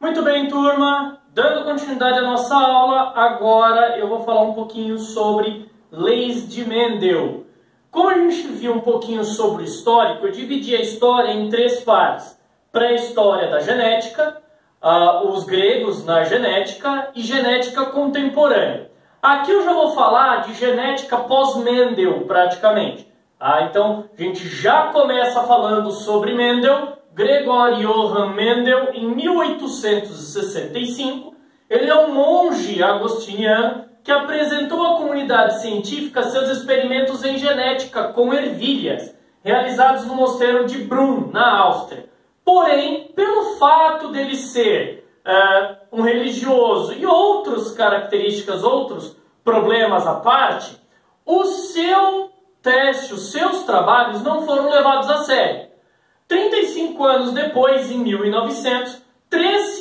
Muito bem, turma. Dando continuidade à nossa aula, agora eu vou falar um pouquinho sobre leis de Mendel. Como a gente viu um pouquinho sobre o histórico, eu dividi a história em três partes. Pré-história da genética, os gregos na genética e genética contemporânea. Aqui eu já vou falar de genética pós-Mendel, praticamente. Então, a gente já começa falando sobre Mendel. Gregor Johann Mendel, em 1865, ele é um monge agostiniano que apresentou à comunidade científica seus experimentos em genética com ervilhas, realizados no mosteiro de Brunn, na Áustria. Porém, pelo fato dele ser um religioso e outras características, outros problemas à parte, o seu teste, os seus trabalhos não foram levados a sério. 35 anos depois, em 1900, três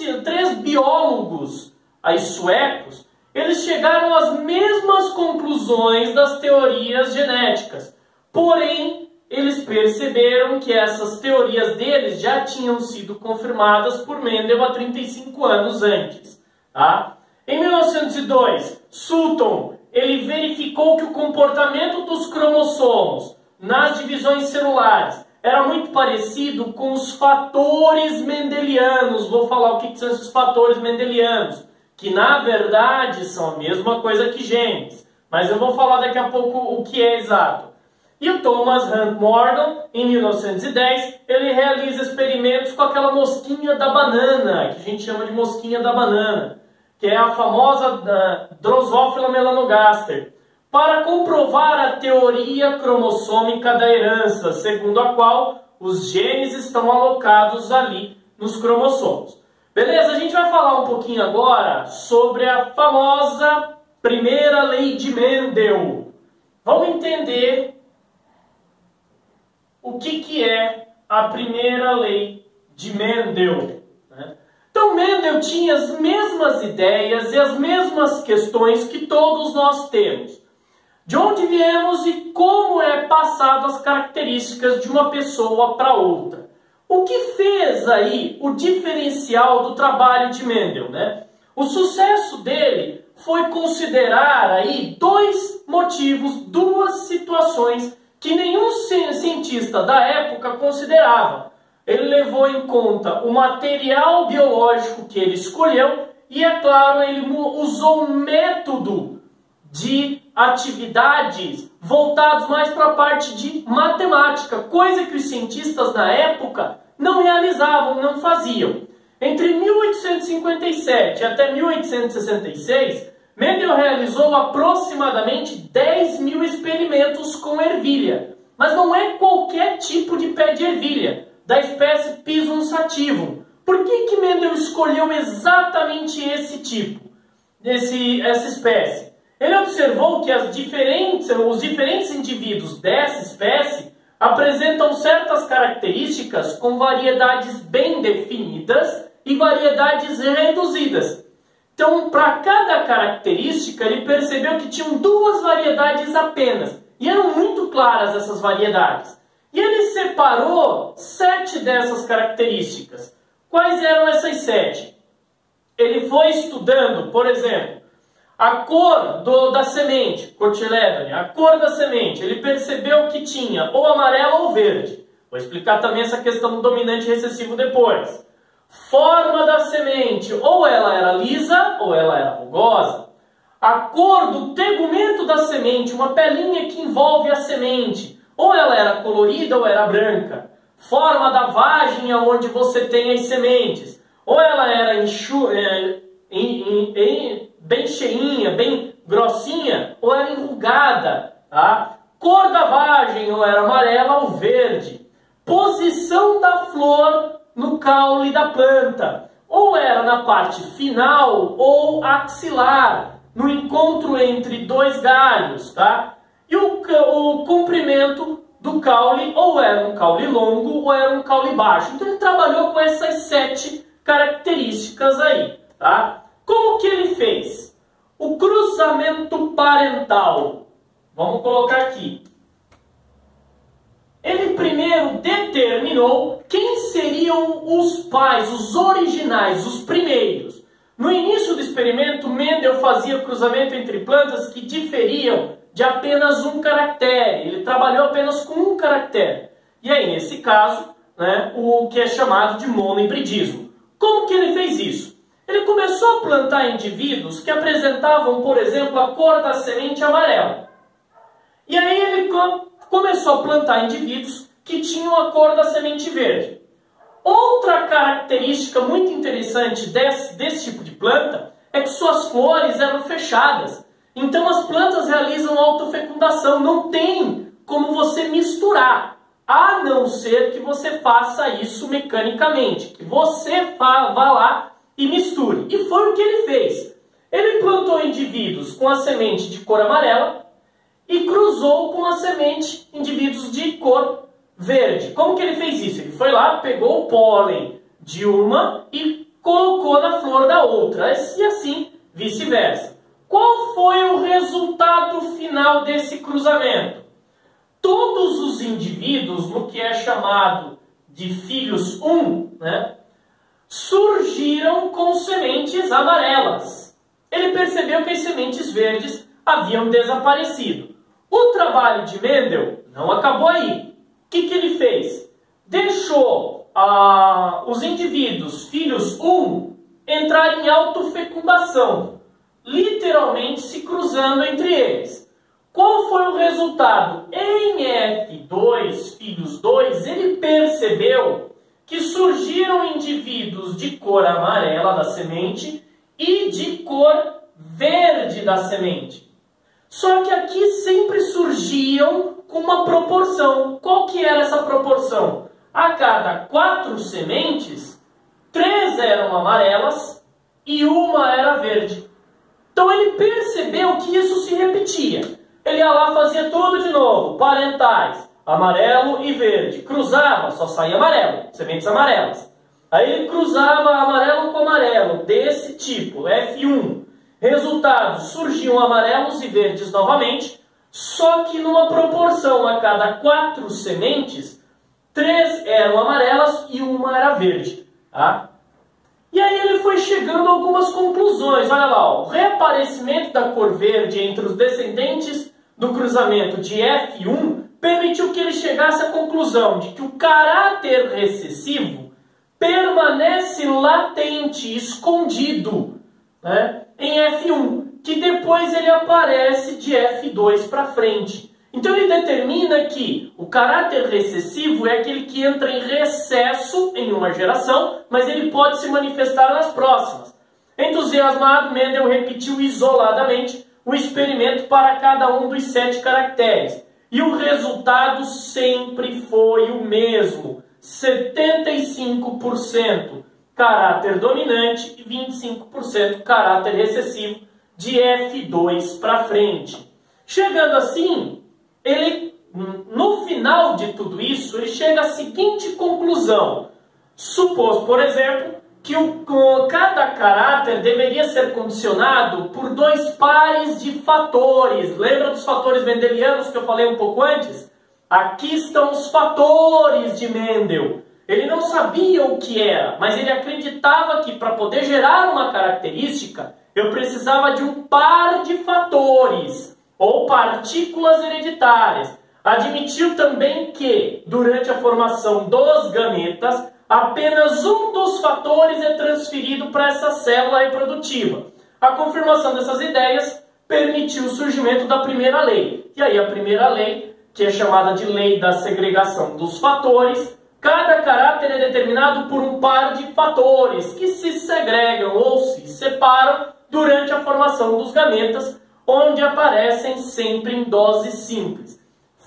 biólogos suecos, eles chegaram às mesmas conclusões das teorias genéticas. Porém, eles perceberam que essas teorias deles já tinham sido confirmadas por Mendel há 35 anos antes. Em 1902, Sutton ele verificou que o comportamento dos cromossomos nas divisões celulares era muito parecido com os fatores mendelianos. Vou falar o que são esses fatores mendelianos, que na verdade são a mesma coisa que genes, mas eu vou falar daqui a pouco o que é exato. E o Thomas Hunt Morgan, em 1910, ele realiza experimentos com aquela mosquinha da banana, que a gente chama de mosquinha da banana, que é a famosa Drosophila melanogaster, para comprovar a teoria cromossômica da herança, segundo a qual os genes estão alocados ali nos cromossomos. Beleza? A gente vai falar um pouquinho agora sobre a famosa primeira lei de Mendel. Vamos entender o que é a primeira lei de Mendel. Então, Mendel tinha as mesmas ideias e as mesmas questões que todos nós temos. De onde viemos e como é passado as características de uma pessoa para outra. O que fez aí o diferencial do trabalho de Mendel, O sucesso dele foi considerar aí dois motivos, duas situações que nenhum cientista da época considerava. Ele levou em conta o material biológico que ele escolheu e, é claro, ele usou um método de atividades voltados mais para a parte de matemática, coisa que os cientistas na época não realizavam, não faziam. Entre 1857 até 1866, Mendel realizou aproximadamente 10 mil experimentos com ervilha, mas não é qualquer tipo de pé de ervilha, da espécie Pisum sativum. Por que Mendel escolheu exatamente esse tipo, essa espécie? Ele observou que os diferentes indivíduos dessa espécie apresentam certas características com variedades bem definidas e variedades reduzidas. Então, para cada característica, ele percebeu que tinham duas variedades apenas. E eram muito claras essas variedades. E ele separou 7 dessas características. Quais eram essas 7? Ele foi estudando, por exemplo, a cor da semente, cotiledone, a cor da semente, ele percebeu que tinha ou amarelo ou verde. Vou explicar também essa questão do dominante recessivo depois. Forma da semente, ou ela era lisa ou ela era rugosa. A cor do tegumento da semente, uma pelinha que envolve a semente, ou ela era colorida ou era branca. Forma da vagem onde você tem as sementes, ou ela era bem cheinha, bem grossinha, ou era enrugada. Cor da vagem, ou era amarela ou verde. Posição da flor no caule da planta, ou era na parte final ou axilar, no encontro entre dois galhos. E o comprimento do caule, ou era um caule longo ou era um caule baixo. Então ele trabalhou com essas 7 características aí. Como que ele fez? O cruzamento parental. Vamos colocar aqui. Ele primeiro determinou quem seriam os pais, os originais, os primeiros? No início do experimento, Mendel fazia cruzamento entre plantas que diferiam de apenas um caractere. Ele trabalhou apenas com um caractere. E aí, nesse caso, né, o que é chamado de monohibridismo. Como que ele fez isso? Ele começou a plantar indivíduos que apresentavam, por exemplo, a cor da semente amarela. E aí ele começou a plantar indivíduos que tinham a cor da semente verde. Outra característica muito interessante desse tipo de planta é que suas flores eram fechadas. Então as plantas realizam autofecundação, não tem como você misturar, a não ser que você faça isso mecanicamente, que você vá lá e misture. E foi o que ele fez. Ele plantou indivíduos com a semente de cor amarela e cruzou com a semente indivíduos de cor verde. Como que ele fez isso? Ele foi lá, pegou o pólen de uma e colocou na flor da outra, e assim vice-versa. Qual foi o resultado final desse cruzamento? Todos os indivíduos, no que é chamado de filhos 1, né, surgiram com sementes amarelas. Ele percebeu que as sementes verdes haviam desaparecido. O trabalho de Mendel não acabou aí. O que ele fez? Deixou os indivíduos, filhos 1, entrar em autofecundação, literalmente se cruzando entre eles. Qual foi o resultado? Em F2, filhos 2, ele percebeu que surgiram indivíduos de cor amarela da semente e de cor verde da semente. Só que aqui sempre surgiam com uma proporção. Qual que era essa proporção? A cada 4 sementes, 3 eram amarelas e uma era verde. Então ele percebeu que isso se repetia. Ele ia lá, fazia tudo de novo, parentais, amarelo e verde. Cruzava, só saía amarelo, sementes amarelas. Aí ele cruzava amarelo com amarelo, desse tipo, F1. Resultado, surgiam amarelos e verdes novamente, só que numa proporção, a cada 4 sementes, 3 eram amarelas e uma era verde. Tá? E aí ele foi chegando a algumas conclusões. Olha lá, ó, o reaparecimento da cor verde entre os descendentes do cruzamento de F1 permitiu que ele chegasse à conclusão de que o caráter recessivo permanece latente, escondido, né, em F1, que depois ele aparece de F2 para frente. Então ele determina que o caráter recessivo é aquele que entra em recesso em uma geração, mas ele pode se manifestar nas próximas. Entusiasmado, Mendel repetiu isoladamente o experimento para cada um dos 7 caracteres. E o resultado sempre foi o mesmo. 75% caráter dominante e 25% caráter recessivo de F2 para frente. Chegando assim, ele, no final de tudo isso, ele chega à seguinte conclusão. Supôs, por exemplo, que cada caráter deveria ser condicionado por 2 pares de fatores. Lembra dos fatores mendelianos que eu falei um pouco antes? Aqui estão os fatores de Mendel. Ele não sabia o que era, mas ele acreditava que para poder gerar uma característica, eu precisava de um par de fatores, ou partículas hereditárias. Admitiu também que, durante a formação dos gametas, apenas um dos fatores é transferido para essa célula reprodutiva. A confirmação dessas ideias permitiu o surgimento da primeira lei. E aí a primeira lei, que é chamada de lei da segregação dos fatores, cada caráter é determinado por um par de fatores que se segregam ou se separam durante a formação dos gametas, onde aparecem sempre em doses simples.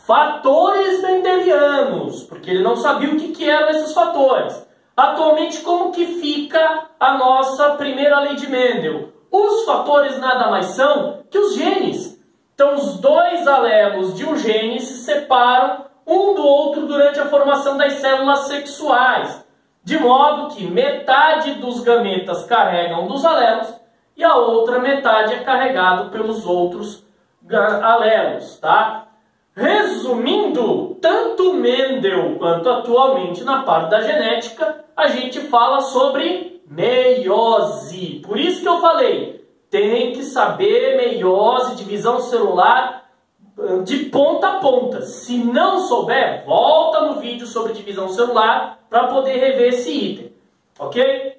Fatores mendelianos, porque ele não sabia o que eram esses fatores. Atualmente, como que fica a nossa primeira lei de Mendel? Os fatores nada mais são que os genes. Então, os 2 alelos de um gene se separam um do outro durante a formação das células sexuais, de modo que metade dos gametas carregam um dos alelos e a outra metade é carregado pelos outros alelos, tá? Resumindo, tanto Mendel quanto atualmente na parte da genética, a gente fala sobre meiose. Por isso que eu falei, tem que saber meiose, divisão celular, de ponta a ponta. Se não souber, volta no vídeo sobre divisão celular para poder rever esse item, ok?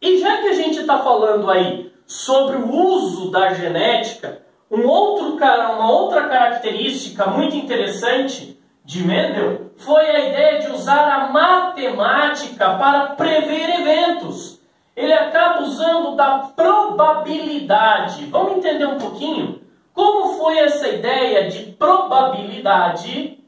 E já que a gente está falando aí sobre o uso da genética, uma outra característica muito interessante de Mendel foi a ideia de usar a matemática para prever eventos. Ele acaba usando da probabilidade. Vamos entender um pouquinho como foi essa ideia de probabilidade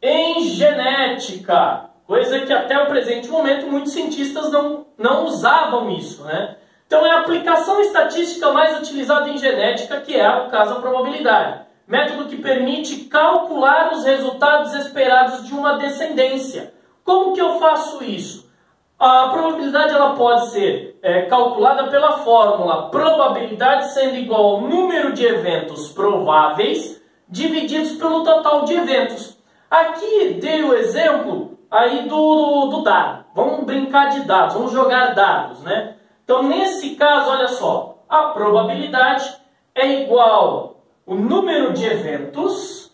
em genética, coisa que até o presente momento muitos cientistas não usavam isso, né? Então é a aplicação estatística mais utilizada em genética, que é, no caso, a probabilidade. Método que permite calcular os resultados esperados de uma descendência. Como que eu faço isso? A probabilidade ela pode ser calculada pela fórmula probabilidade sendo igual ao número de eventos prováveis divididos pelo total de eventos. Aqui dei o exemplo aí do dado. Vamos brincar de dados, vamos jogar dados, né? Então, nesse caso, olha só, a probabilidade é igual ao número de eventos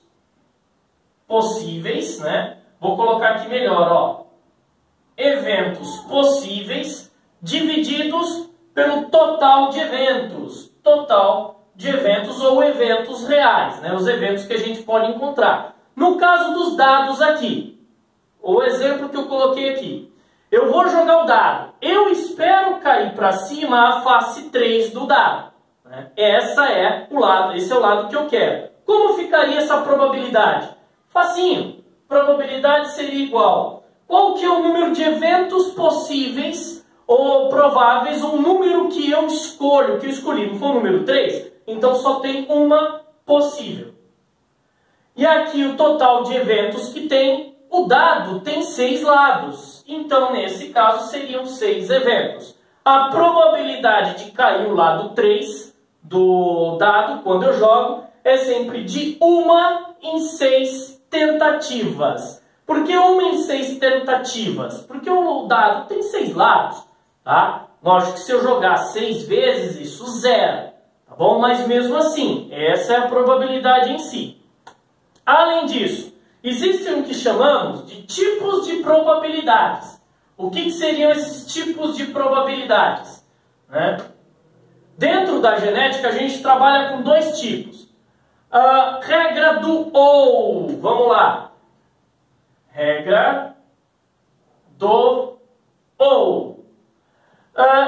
possíveis, né? Vou colocar aqui melhor, ó. Eventos possíveis divididos pelo total de eventos. Total de eventos ou eventos reais, né? Os eventos que a gente pode encontrar. No caso dos dados aqui, o exemplo que eu coloquei aqui. Eu vou jogar o dado. Eu espero cair para cima a face 3 do dado, né? Esse é o lado que eu quero. Como ficaria essa probabilidade? Facinho. Probabilidade seria igual. Qual que é o número de eventos possíveis ou prováveis, ou o número que eu escolho, que eu escolhi? Não foi o número 3? Então só tem uma possível. E aqui o total de eventos que tem. O dado tem 6 lados, então nesse caso seriam 6 eventos. A probabilidade de cair o lado 3 do dado, quando eu jogo, é sempre de 1 em 6 tentativas. Por que 1 em 6 tentativas? Porque o dado tem 6 lados, tá? Lógico que se eu jogar 6 vezes, isso zera, tá bom? Mas mesmo assim, essa é a probabilidade em si. Além disso, existem o que chamamos de tipos de probabilidades. O que seriam esses tipos de probabilidades, né? Dentro da genética, a gente trabalha com 2 tipos. A regra do ou. Vamos lá. Regra do ou.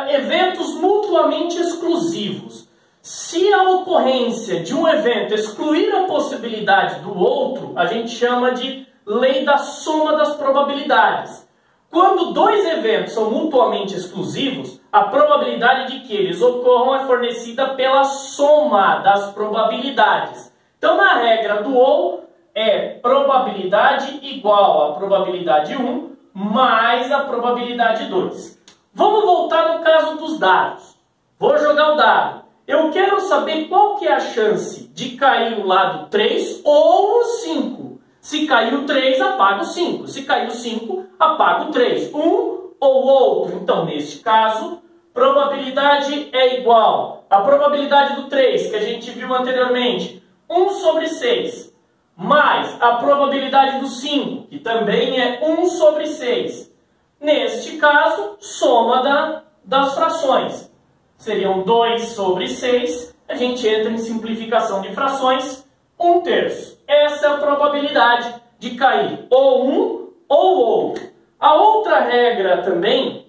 Eventos mutuamente exclusivos. Se a ocorrência de um evento excluir a possibilidade do outro, a gente chama de lei da soma das probabilidades. Quando 2 eventos são mutuamente exclusivos, a probabilidade de que eles ocorram é fornecida pela soma das probabilidades. Então, na regra do ou, é probabilidade igual a probabilidade 1 mais a probabilidade 2. Vamos voltar no caso dos dados. Vou jogar o dado. Eu quero saber qual que é a chance de cair o lado 3 ou o 5. Se cair o 3, apaga o 5. Se cair o 5, apaga o 3. Um ou outro. Então, neste caso, probabilidade é igual à probabilidade do 3, que a gente viu anteriormente, 1 sobre 6, mais a probabilidade do 5, que também é 1 sobre 6. Neste caso, soma das frações. Seriam 2 sobre 6, a gente entra em simplificação de frações, 1/3. Essa é a probabilidade de cair ou um ou outro. A outra regra também,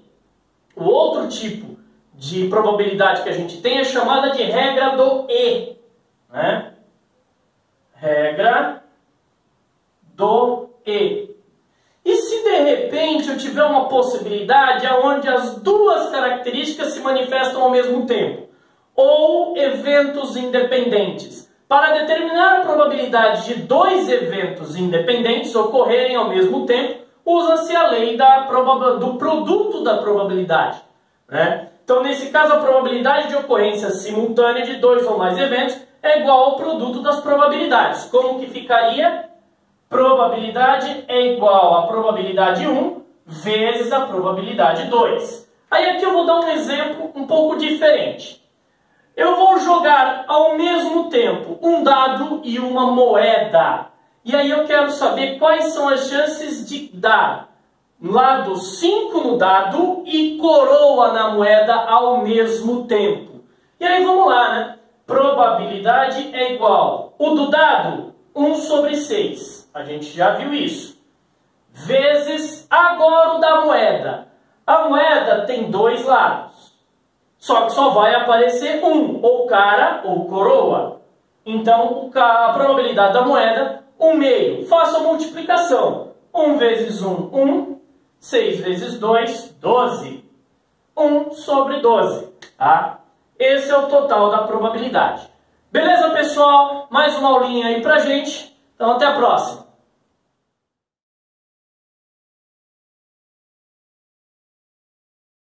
o outro tipo de probabilidade que a gente tem é chamada de regra do E, né? Regra do E. E se de repente eu tiver uma possibilidade onde as 2 características se manifestam ao mesmo tempo, ou eventos independentes? Para determinar a probabilidade de 2 eventos independentes ocorrerem ao mesmo tempo, usa-se a lei do produto da probabilidade, né? Então, nesse caso, a probabilidade de ocorrência simultânea de 2 ou mais eventos é igual ao produto das probabilidades. Como que ficaria? Probabilidade é igual a probabilidade 1 vezes a probabilidade 2. Aí aqui eu vou dar um exemplo um pouco diferente. Eu vou jogar ao mesmo tempo um dado e uma moeda. E aí eu quero saber quais são as chances de dar lado 5 no dado e coroa na moeda ao mesmo tempo. E aí vamos lá, né? Probabilidade é igual. O do dado, 1 sobre 6. A gente já viu isso. Vezes agora o da moeda. A moeda tem 2 lados. Só que só vai aparecer um, ou cara ou coroa. Então, a probabilidade da moeda, 1/2. Faça a multiplicação. 1 vezes 1, 1. 6 vezes 2, 12. 1 sobre 12. Tá? Esse é o total da probabilidade. Beleza, pessoal? Mais uma aulinha aí pra gente. Então, até a próxima.